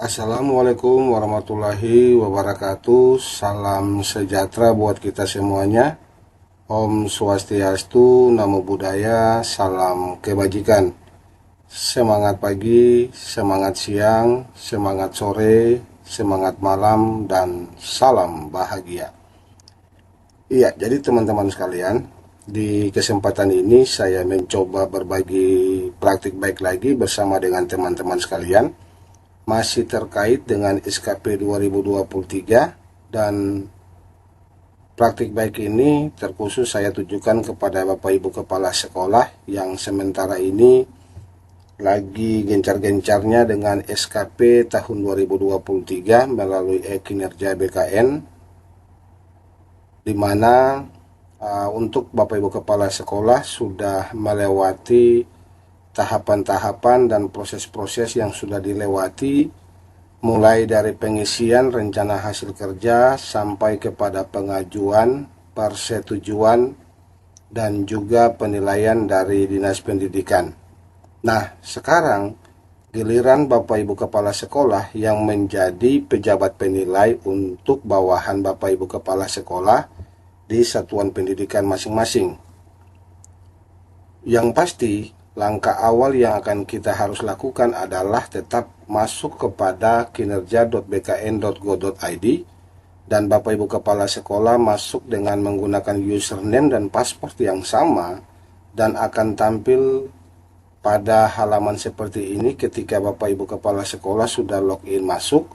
Assalamualaikum warahmatullahi wabarakatuh. Salam sejahtera buat kita semuanya. Om Swastiastu, Namo Buddhaya, salam kebajikan. Semangat pagi, semangat siang, semangat sore, semangat malam, dan salam bahagia. Iya, jadi teman-teman sekalian, di kesempatan ini saya mencoba berbagi praktik baik lagi bersama dengan teman-teman sekalian. Masih terkait dengan SKP 2023, dan praktik baik ini terkhusus saya tujukan kepada Bapak Ibu Kepala Sekolah yang sementara ini lagi gencar-gencarnya dengan SKP tahun 2023 melalui kinerja BKN, di mana untuk Bapak Ibu Kepala Sekolah sudah melewati tahapan-tahapan dan proses-proses yang sudah dilewati, mulai dari pengisian rencana hasil kerja sampai kepada pengajuan, persetujuan, dan juga penilaian dari Dinas Pendidikan. Nah, sekarang giliran Bapak Ibu Kepala Sekolah yang menjadi pejabat penilai untuk bawahan Bapak Ibu Kepala Sekolah di satuan pendidikan masing-masing. Yang pasti, langkah awal yang akan kita harus lakukan adalah tetap masuk kepada kinerja.bkn.go.id, dan Bapak Ibu Kepala Sekolah masuk dengan menggunakan username dan password yang sama, dan akan tampil pada halaman seperti ini ketika Bapak Ibu Kepala Sekolah sudah login masuk.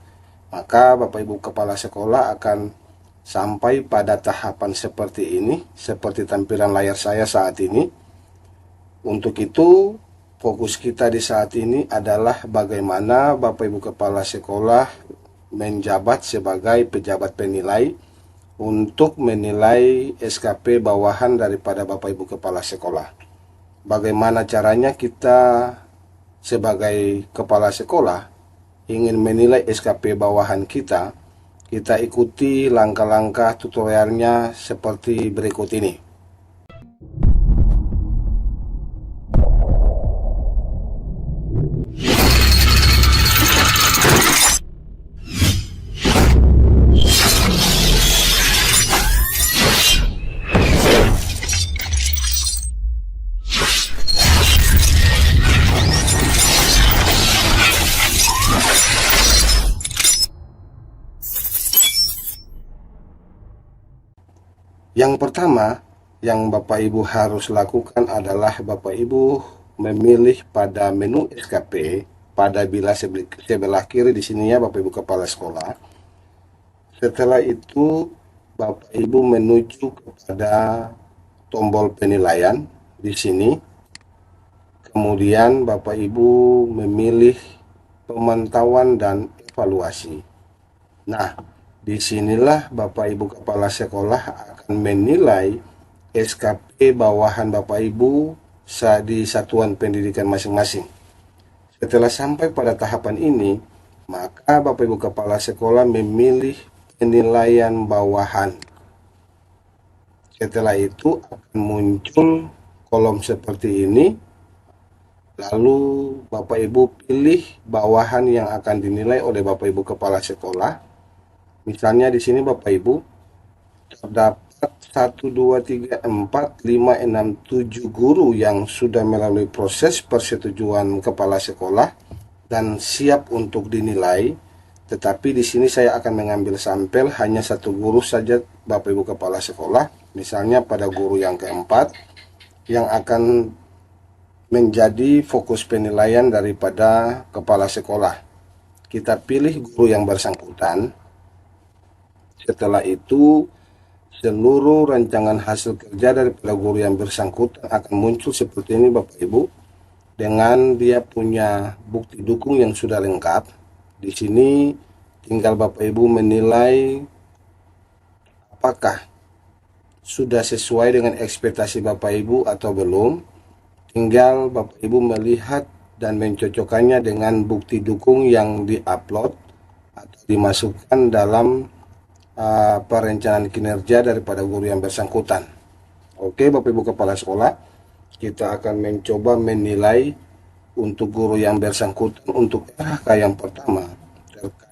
Maka Bapak Ibu Kepala Sekolah akan sampai pada tahapan seperti ini, seperti tampilan layar saya saat ini. Untuk itu, fokus kita di saat ini adalah bagaimana Bapak Ibu Kepala Sekolah menjabat sebagai pejabat penilai untuk menilai SKP bawahan daripada Bapak Ibu Kepala Sekolah. Bagaimana caranya kita sebagai kepala sekolah ingin menilai SKP bawahan kita? Kita ikuti langkah-langkah tutorialnya seperti berikut ini. Yang pertama yang Bapak Ibu harus lakukan adalah Bapak Ibu memilih pada menu SKP pada bilah sebelah kiri di sini ya Bapak Ibu Kepala Sekolah. Setelah itu Bapak Ibu menuju kepada tombol penilaian di sini. Kemudian Bapak Ibu memilih pemantauan dan evaluasi. Nah, disinilah Bapak Ibu Kepala Sekolah akan menilai SKP bawahan Bapak Ibu di satuan pendidikan masing-masing. Setelah sampai pada tahapan ini, maka Bapak Ibu Kepala Sekolah memilih penilaian bawahan. Setelah itu akan muncul kolom seperti ini. Lalu Bapak Ibu pilih bawahan yang akan dinilai oleh Bapak Ibu Kepala Sekolah. Misalnya di sini Bapak Ibu terdapat 1, 2, 3, 4, 5, 6, 7 guru yang sudah melalui proses persetujuan kepala sekolah dan siap untuk dinilai. Tetapi di sini saya akan mengambil sampel hanya 1 guru saja Bapak Ibu Kepala Sekolah. Misalnya pada guru yang keempat yang akan menjadi fokus penilaian daripada kepala sekolah. Kita pilih guru yang bersangkutan. Setelah itu, seluruh rancangan hasil kerja daripada guru yang bersangkutan akan muncul seperti ini Bapak Ibu, dengan dia punya bukti dukung yang sudah lengkap. Di sini tinggal Bapak Ibu menilai apakah sudah sesuai dengan ekspektasi Bapak Ibu atau belum. Tinggal Bapak Ibu melihat dan mencocokkannya dengan bukti dukung yang diupload atau dimasukkan dalam perencanaan kinerja daripada guru yang bersangkutan. Oke Bapak Ibu Kepala Sekolah, kita akan mencoba menilai untuk guru yang bersangkutan untuk RHK yang pertama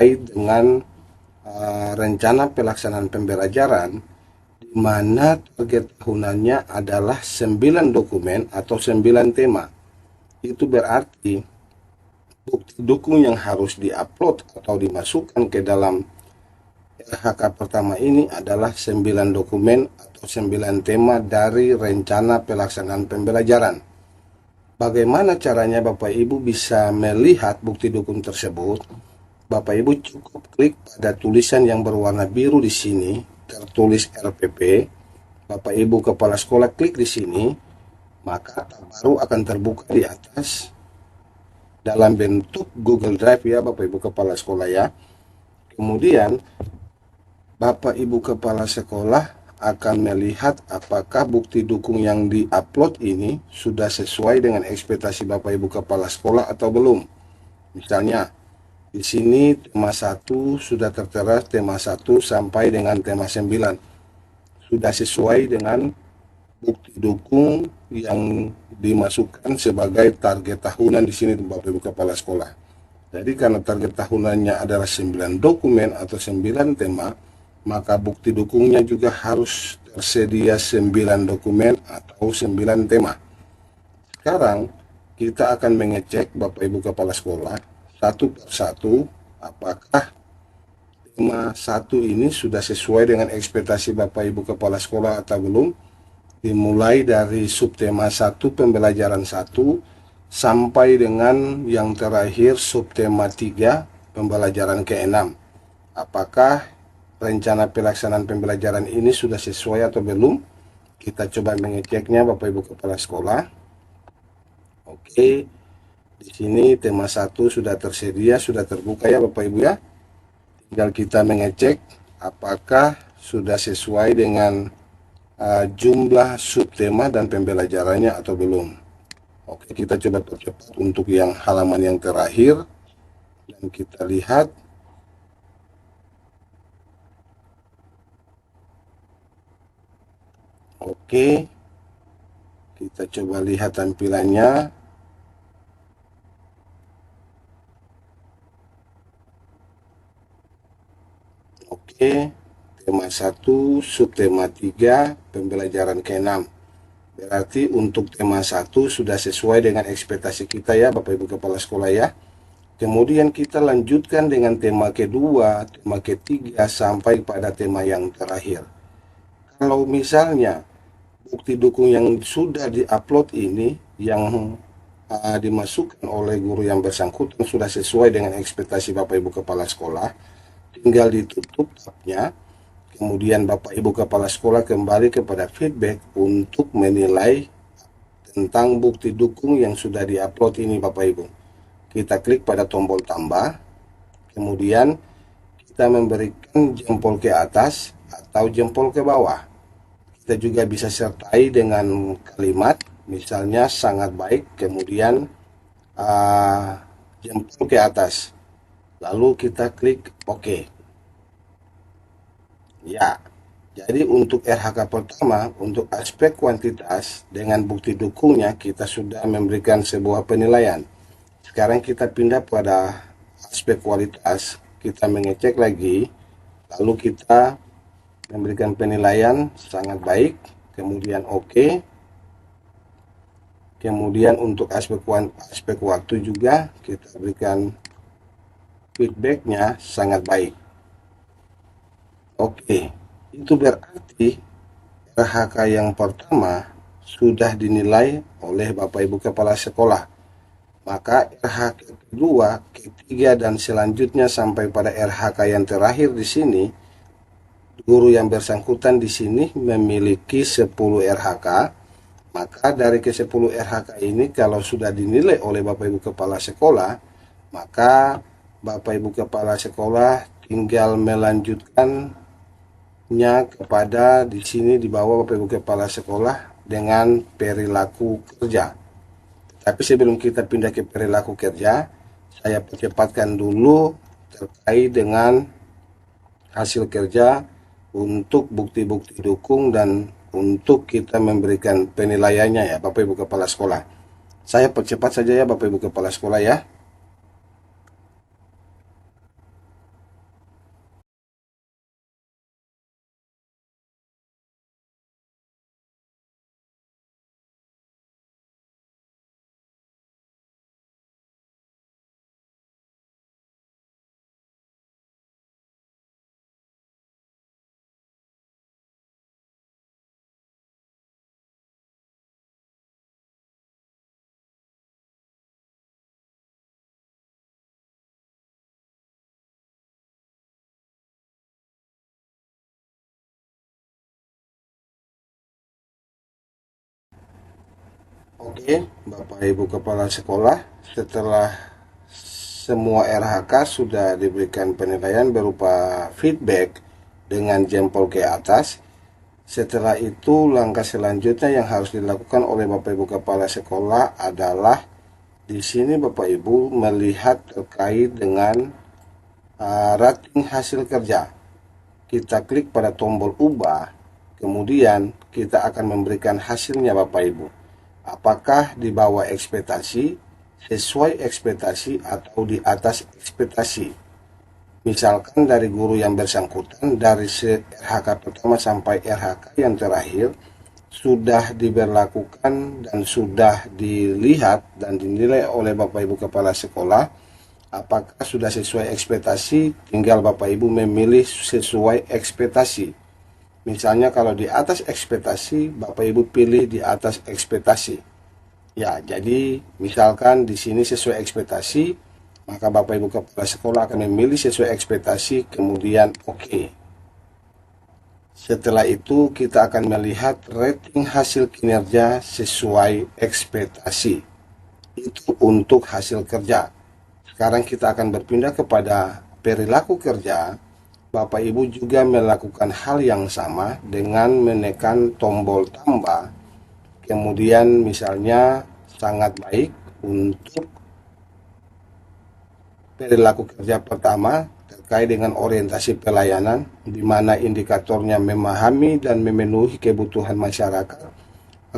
terkait dengan rencana pelaksanaan pembelajaran, di mana target tahunannya adalah 9 dokumen atau 9 tema. Itu berarti bukti dukung yang harus diupload atau dimasukkan ke dalam RHK pertama ini adalah 9 dokumen atau 9 tema dari rencana pelaksanaan pembelajaran. Bagaimana caranya Bapak Ibu bisa melihat bukti dukung tersebut? Bapak Ibu cukup klik pada tulisan yang berwarna biru di sini, tertulis RPP. Bapak Ibu kepala sekolah klik di sini, maka tab baru akan terbuka di atas dalam bentuk Google Drive ya Bapak Ibu kepala sekolah ya. Kemudian Bapak Ibu kepala sekolah akan melihat apakah bukti dukung yang diupload ini sudah sesuai dengan ekspektasi Bapak Ibu kepala sekolah atau belum. Misalnya di sini tema 1 sudah tertera tema 1 sampai dengan tema 9. Sudah sesuai dengan bukti dukung yang dimasukkan sebagai target tahunan di sini Bapak Ibu kepala sekolah. Jadi karena target tahunannya adalah 9 dokumen atau 9 tema, maka bukti dukungnya juga harus tersedia 9 dokumen atau 9 tema. Sekarang kita akan mengecek Bapak Ibu kepala sekolah satu persatu apakah tema 1 ini sudah sesuai dengan ekspektasi Bapak Ibu kepala sekolah atau belum. Dimulai dari subtema 1 pembelajaran 1 sampai dengan yang terakhir subtema 3 pembelajaran ke-6. Apakah rencana pelaksanaan pembelajaran ini sudah sesuai atau belum? Kita coba mengeceknya Bapak Ibu kepala sekolah. Oke, di sini tema 1 sudah tersedia, sudah terbuka ya Bapak Ibu ya. Tinggal kita mengecek apakah sudah sesuai dengan jumlah subtema dan pembelajarannya atau belum. Oke, kita coba percepat untuk yang halaman yang terakhir dan kita lihat. Oke, kita coba lihat tampilannya. Oke, tema 1, subtema 3, pembelajaran ke-6. Berarti untuk tema 1 sudah sesuai dengan ekspektasi kita ya Bapak Ibu kepala sekolah ya. Kemudian kita lanjutkan dengan tema kedua, tema ketiga sampai pada tema yang terakhir. Kalau misalnya bukti dukung yang sudah diupload ini yang dimasukkan oleh guru yang bersangkutan sudah sesuai dengan ekspektasi Bapak Ibu kepala sekolah, tinggal ditutup tabnya. Kemudian Bapak Ibu kepala sekolah kembali kepada feedback untuk menilai tentang bukti dukung yang sudah diupload ini Bapak Ibu. Kita klik pada tombol tambah, kemudian kita memberikan jempol ke atas atau jempol ke bawah. Kita juga bisa sertai dengan kalimat, misalnya sangat baik, kemudian jempol ke atas. Lalu kita klik OK. Ya, jadi untuk RHK pertama, untuk aspek kuantitas dengan bukti dukungnya kita sudah memberikan sebuah penilaian. Sekarang kita pindah pada aspek kualitas, kita mengecek lagi, lalu kita memberikan penilaian sangat baik, kemudian OK. Kemudian untuk aspek waktu juga kita berikan feedbacknya sangat baik. Oke, itu berarti RHK yang pertama sudah dinilai oleh Bapak Ibu kepala sekolah. Maka RHK kedua, ketiga dan selanjutnya sampai pada RHK yang terakhir di sini, guru yang bersangkutan di sini memiliki 10 RHK. Maka dari ke-10 RHK ini kalau sudah dinilai oleh Bapak Ibu kepala sekolah, maka Bapak Ibu kepala sekolah tinggal melanjutkannya kepada di sini di bawah Bapak Ibu kepala sekolah dengan perilaku kerja. Tapi sebelum kita pindah ke perilaku kerja, saya percepatkan dulu terkait dengan hasil kerja untuk bukti-bukti dukung dan untuk kita memberikan penilaiannya ya Bapak Ibu kepala sekolah. Saya percepat saja ya Bapak Ibu kepala sekolah ya. Oke, Bapak Ibu Kepala Sekolah, setelah semua RHK sudah diberikan penilaian berupa feedback dengan jempol ke atas. Setelah itu, langkah selanjutnya yang harus dilakukan oleh Bapak Ibu Kepala Sekolah adalah di sini Bapak Ibu melihat terkait dengan rating hasil kerja. Kita klik pada tombol ubah, kemudian kita akan memberikan hasilnya Bapak Ibu. Apakah di bawah ekspektasi, sesuai ekspektasi, atau di atas ekspektasi. Misalkan dari guru yang bersangkutan, dari RHK pertama sampai RHK yang terakhir, sudah diberlakukan dan sudah dilihat dan dinilai oleh Bapak Ibu Kepala Sekolah, apakah sudah sesuai ekspektasi, tinggal Bapak Ibu memilih sesuai ekspektasi. Misalnya kalau di atas ekspektasi, Bapak Ibu pilih di atas ekspektasi. Ya, jadi misalkan di sini sesuai ekspektasi, maka Bapak Ibu Kepala Sekolah akan memilih sesuai ekspektasi, kemudian oke. Setelah itu kita akan melihat rating hasil kinerja sesuai ekspektasi. Itu untuk hasil kerja. Sekarang kita akan berpindah kepada perilaku kerja. Bapak Ibu juga melakukan hal yang sama dengan menekan tombol tambah. Kemudian misalnya sangat baik untuk perilaku kerja pertama terkait dengan orientasi pelayanan, di mana indikatornya memahami dan memenuhi kebutuhan masyarakat,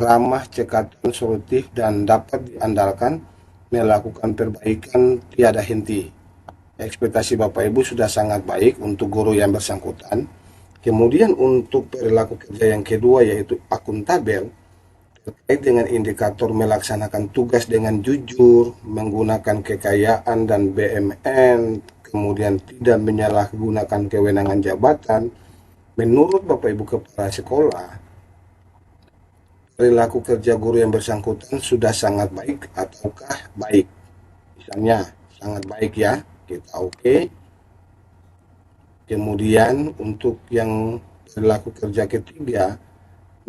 ramah, cekatan, solutif, dan dapat diandalkan, melakukan perbaikan tiada henti. Ekspektasi Bapak Ibu sudah sangat baik untuk guru yang bersangkutan. Kemudian untuk perilaku kerja yang kedua yaitu akuntabel, terkait dengan indikator melaksanakan tugas dengan jujur, menggunakan kekayaan dan BMN, kemudian tidak menyalahgunakan kewenangan jabatan. Menurut Bapak Ibu Kepala Sekolah, perilaku kerja guru yang bersangkutan sudah sangat baik ataukah baik? Misalnya sangat baik ya, kita oke. Kemudian untuk yang perilaku kerja ketiga,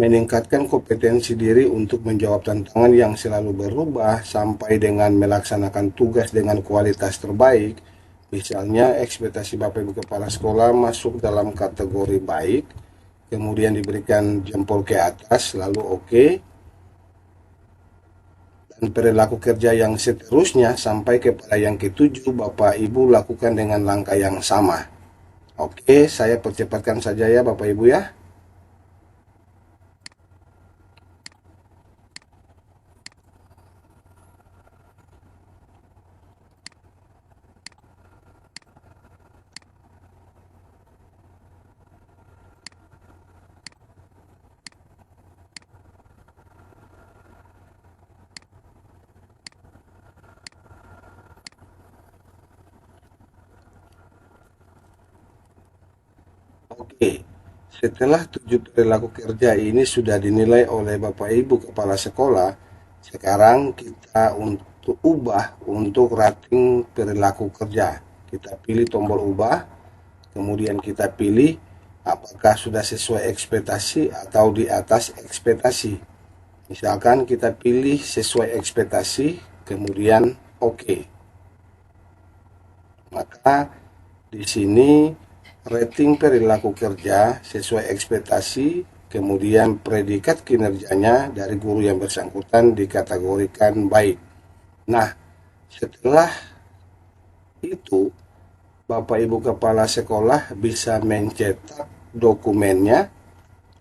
meningkatkan kompetensi diri untuk menjawab tantangan yang selalu berubah sampai dengan melaksanakan tugas dengan kualitas terbaik. Misalnya ekspektasi Bapak Ibu Kepala Sekolah masuk dalam kategori baik, kemudian diberikan jempol ke atas, lalu oke. Dan perilaku kerja yang seterusnya sampai kepada yang ketujuh, Bapak Ibu lakukan dengan langkah yang sama. Oke, saya percepatkan saja ya Bapak Ibu ya. Oke, setelah 7 perilaku kerja ini sudah dinilai oleh Bapak Ibu Kepala Sekolah, sekarang kita untuk ubah untuk rating perilaku kerja. Kita pilih tombol ubah, kemudian kita pilih apakah sudah sesuai ekspektasi atau di atas ekspektasi. Misalkan kita pilih sesuai ekspektasi, kemudian oke. Maka di sini rating perilaku kerja sesuai ekspektasi, kemudian predikat kinerjanya dari guru yang bersangkutan dikategorikan baik. Nah, setelah itu Bapak Ibu Kepala Sekolah bisa mencetak dokumennya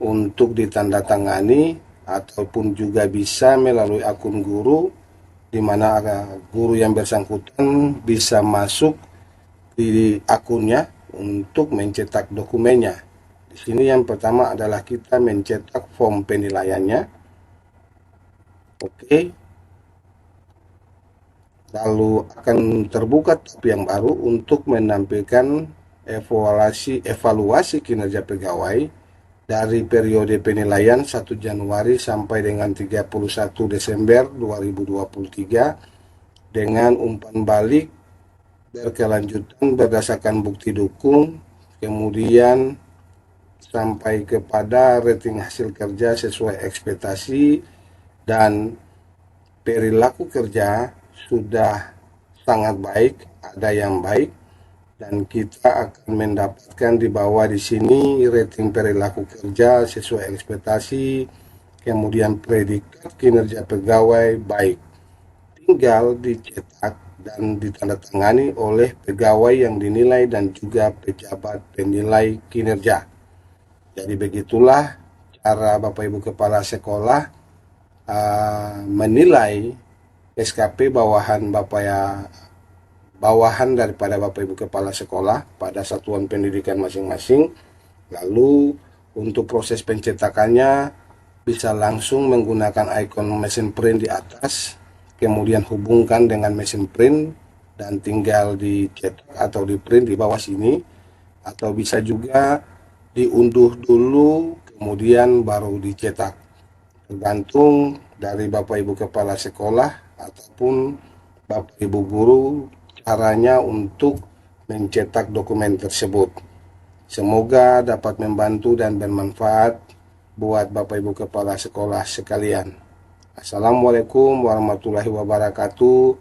untuk ditandatangani ataupun juga bisa melalui akun guru, di mana guru yang bersangkutan bisa masuk di akunnya untuk mencetak dokumennya. Di sini yang pertama adalah kita mencetak form penilaiannya. Oke. Lalu akan terbuka tab yang baru untuk menampilkan evaluasi kinerja pegawai dari periode penilaian 1 Januari sampai dengan 31 Desember 2023 dengan umpan balik berkelanjutan berdasarkan bukti dukung, kemudian sampai kepada rating hasil kerja sesuai ekspektasi, dan perilaku kerja sudah sangat baik, ada yang baik, dan kita akan mendapatkan di bawah di sini rating perilaku kerja sesuai ekspektasi, kemudian predikat kinerja pegawai baik. Tinggal dicetak dan ditandatangani oleh pegawai yang dinilai dan juga pejabat penilai kinerja. Jadi begitulah cara Bapak Ibu Kepala Sekolah menilai SKP bawahan daripada Bapak Ibu Kepala Sekolah pada satuan pendidikan masing-masing. Lalu untuk proses pencetakannya bisa langsung menggunakan ikon mesin print di atas, kemudian hubungkan dengan mesin print dan tinggal dicetak atau di print di bawah sini, atau bisa juga diunduh dulu kemudian baru dicetak, tergantung dari Bapak Ibu Kepala Sekolah ataupun Bapak Ibu Guru caranya untuk mencetak dokumen tersebut. Semoga dapat membantu dan bermanfaat buat Bapak Ibu Kepala Sekolah sekalian. Assalamualaikum warahmatullahi wabarakatuh.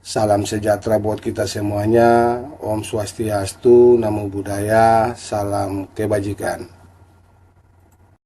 Salam sejahtera buat kita semuanya. Om Swastiastu, Namo Buddhaya, salam kebajikan.